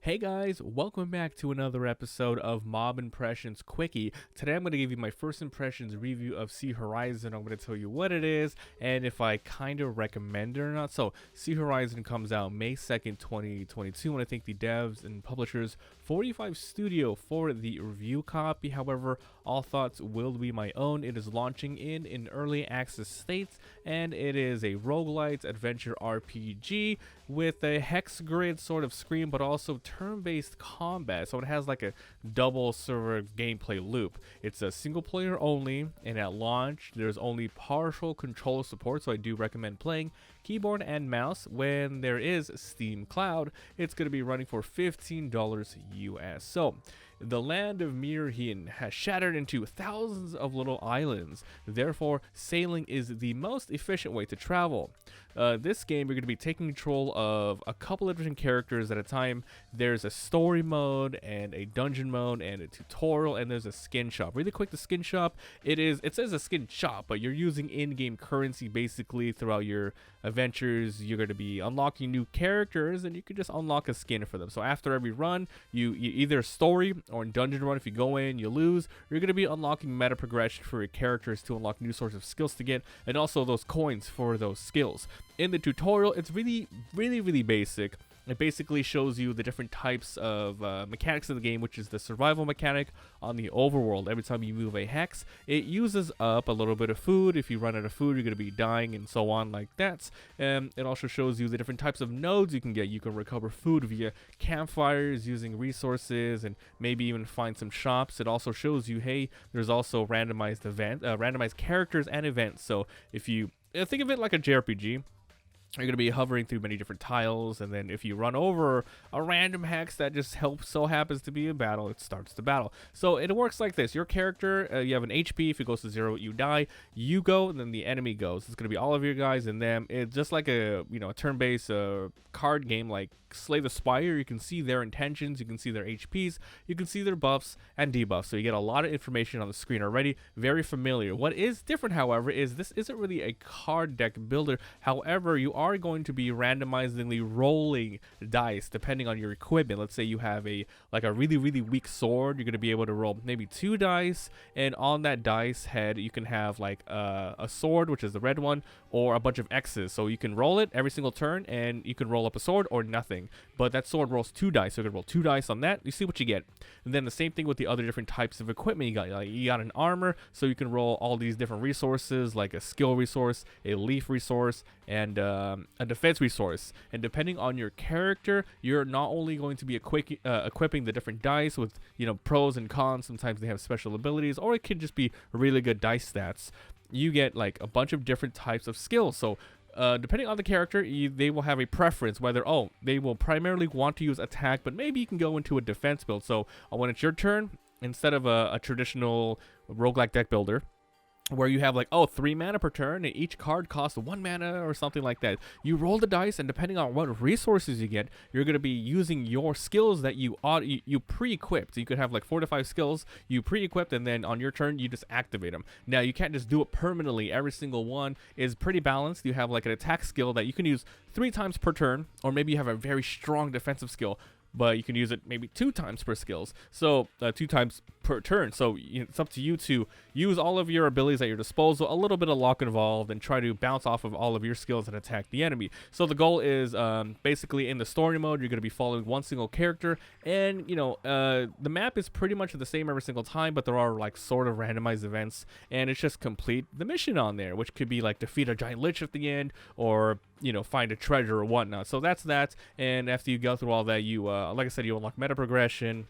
Hey guys, welcome back to another episode of Mabimpressions Quickie. Today I'm going to give you my first impressions review of Sea Horizon. I'm going to tell you what it is and if I kind of recommend it or not. So, Sea Horizon comes out May 2nd, 2022, and I think the devs and publishers 45 Studio for the review copy. However, all thoughts will be my own. It is launching in an early access state, and it is a Roguelites Adventure RPG with a hex grid sort of screen, but also turn-based combat. So it has like a double server gameplay loop. It's a single player only, and at launch there's only partial controller support, so I do recommend playing keyboard and mouse. When there is Steam Cloud, it's going to be running for $15 US. So the land of Mirhin has shattered into thousands of little islands. Therefore, sailing is the most efficient way to travel. This game, you're going to be taking control of a couple of different characters at a time. There's a story mode and a dungeon mode and a tutorial, and there's a skin shop. Really quick, the skin shop, it says a skin shop, but you're using in-game currency basically throughout your adventures. You're going to be unlocking new characters, and you can just unlock a skin for them. So after every run, you either story or in dungeon run, if you go in, you lose, you're going to be unlocking meta progression for your characters to unlock new sorts of skills to get, and also those coins for those skills. In the tutorial, it's really basic. It basically shows you the different types of mechanics in the game, which is the survival mechanic on the overworld. Every time you move a hex, it uses up a little bit of food. If you run out of food, you're going to be dying and so on like that. It also shows you the different types of nodes you can get. You can recover food via campfires, using resources, and maybe even find some shops. It also shows you, hey, there's also randomized characters and events. So if you think of it like a JRPG, you're going to be hovering through many different tiles, and then if you run over a random hex that just so happens to be a battle, it starts the battle. So it works like this. Your character, you have an HP. If it goes to 0, you die. You go, and then the enemy goes. It's going to be all of your guys and them. It's just like a turn-based card game like Slay the Spire. You can see their intentions. You can see their HPs. You can see their buffs and debuffs. So you get a lot of information on the screen already. Very familiar. What is different, however, is this isn't really a card deck builder. However, you are going to be randomizingly rolling dice depending on your equipment. Let's say you have a really weak sword. You're going to be able to roll maybe 2 dice, and on that dice head you can have like a sword, which is the red one, or a bunch of X's. So you can roll it every single turn, and you can roll up a sword or nothing. But that sword rolls 2 dice, so you can roll 2 dice on that. You see what you get. And then the same thing with the other different types of equipment you got. Like you got an armor, so you can roll all these different resources, like a skill resource, a leaf resource, and a defense resource. And depending on your character, you're not only going to be equipping the different dice with pros and cons. Sometimes they have special abilities, or it can just be really good dice stats. You get like a bunch of different types of skills. So depending on the character, they will have a preference whether they will primarily want to use attack, but maybe you can go into a defense build. So when it's your turn, instead of a traditional roguelike deck builder where you have like 3 mana per turn and each card costs 1 mana or something like that, you roll the dice, and depending on what resources you get, you're going to be using your skills that you pre-equipped. So you could have like 4 to 5 skills you pre-equipped, and then on your turn you just activate them. Now you can't just do it permanently. Every single one is pretty balanced. You have like an attack skill that you can use 3 times per turn, or maybe you have a very strong defensive skill, but you can use it maybe 2 times per skills, so 2 times per turn. So it's up to you to use all of your abilities at your disposal, a little bit of luck involved, and try to bounce off of all of your skills and attack the enemy. So the goal is basically in the story mode, you're going to be following one single character, and the map is pretty much the same every single time, but there are like sort of randomized events, and it's just complete the mission on there, which could be like defeat a giant lich at the end, or find a treasure or whatnot. So that's that. And after you go through all that, you like I said, you unlock meta progression,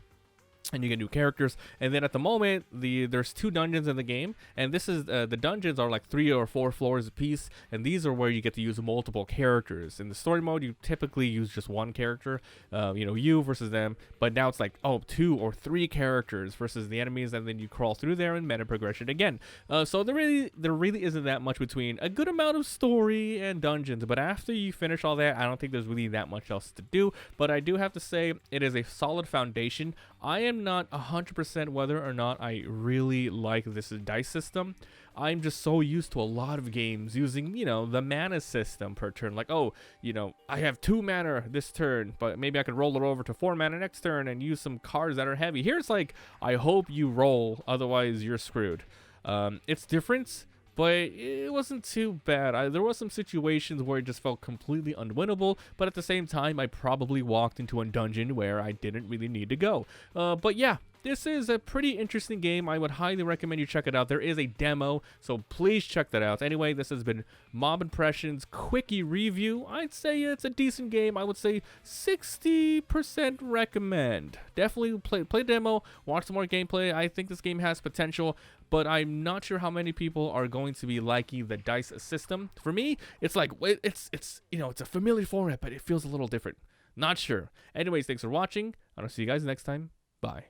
and you get new characters. And then at the moment, there's 2 dungeons in the game, and this is the dungeons are like 3 or 4 floors a piece, and these are where you get to use multiple characters. In the story mode, you typically use just 1 character, you versus them, but now it's like 2 or 3 characters versus the enemies, and then you crawl through there and meta progression again. So there really isn't that much between a good amount of story and dungeons, but after you finish all that, I don't think there's really that much else to do. But I do have to say, it is a solid foundation. I am I'm not 100% whether or not I really like this dice system. I'm just so used to a lot of games using, you know, the mana system per turn. Like, oh, you know, I have 2 mana this turn, but maybe I could roll it over to 4 mana next turn and use some cards that are heavy. Here's like, I hope you roll, otherwise you're screwed. It's different, but it wasn't too bad. There was some situations where it just felt completely unwinnable, but at the same time, I probably walked into a dungeon where I didn't really need to go. But yeah, this is a pretty interesting game. I would highly recommend you check it out. There is a demo, so please check that out. Anyway, this has been Mabimpressions Quickie review. I'd say it's a decent game. I would say 60% recommend. Definitely play demo, watch some more gameplay. I think this game has potential, but I'm not sure how many people are going to be liking the dice system. For me, it's like it's you know, it's a familiar format, but it feels a little different. Not sure. Anyways, thanks for watching. I'll see you guys next time. Bye.